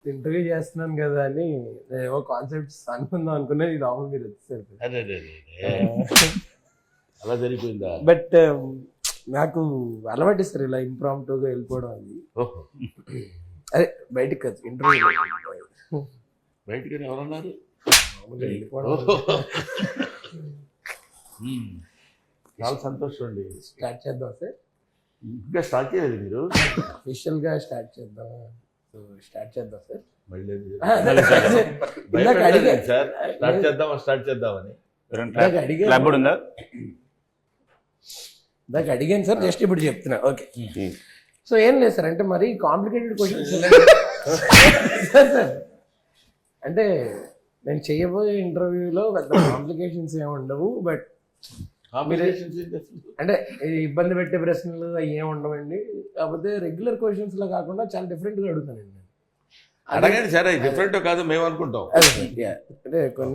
Interview చేస్తున్నాను కదా అని ఏవో కాన్సెప్ట్స్ అనుకుందాం అనుకున్నా ఇది రాము మీరు వచ్చేసారు. అదే అలా జరిగిపోయిందా? బట్ నాకు అలవాటు సార్ ఇలా ఇంప్రాంప్టుగా వెళ్ళిపోవడం అది. ఓహో, అదే బయటికి కాదు ఇంటర్వ్యూ బయటకని ఎవరన్నారు? వెళ్ళిపోవడం. చాలా సంతోషం అండి. స్టార్ట్ చేద్దాం సార్. ఇంకా స్టార్ట్ చేయలేదు మీరు? అఫీషియల్గా స్టార్ట్ చేద్దాం. సో స్టార్ట్ చేద్దాం సార్. మళ్ళీ ఇందాక అడిగా సార్ స్టార్ట్ చేద్దామని. క్లబ్ ఉందా? ఇందాక అడిగాను సార్, జస్ట్ ఇప్పుడు చెప్తున్నా. ఓకే, సో ఏం లేదు సార్, అంటే మరి కాంప్లికేటెడ్ క్వశ్చన్స్ సార్. అంటే నేను చేయబోయే ఇంటర్వ్యూలో పెద్ద కాంప్లికేషన్స్ ఏమి ఉండవు. బట్ అంటే ఇబ్బంది పెట్టే ప్రశ్నలు అవి ఏమి ఉండవండి. కాకపోతే రెగ్యులర్ క్వశ్చన్స్ లో కాకుండా చాలా డిఫరెంట్గా అడుగుతానండి. అడగండి సార్, డిఫరెంట్ కాదు మేము అనుకుంటాం. అంటే కొన్ని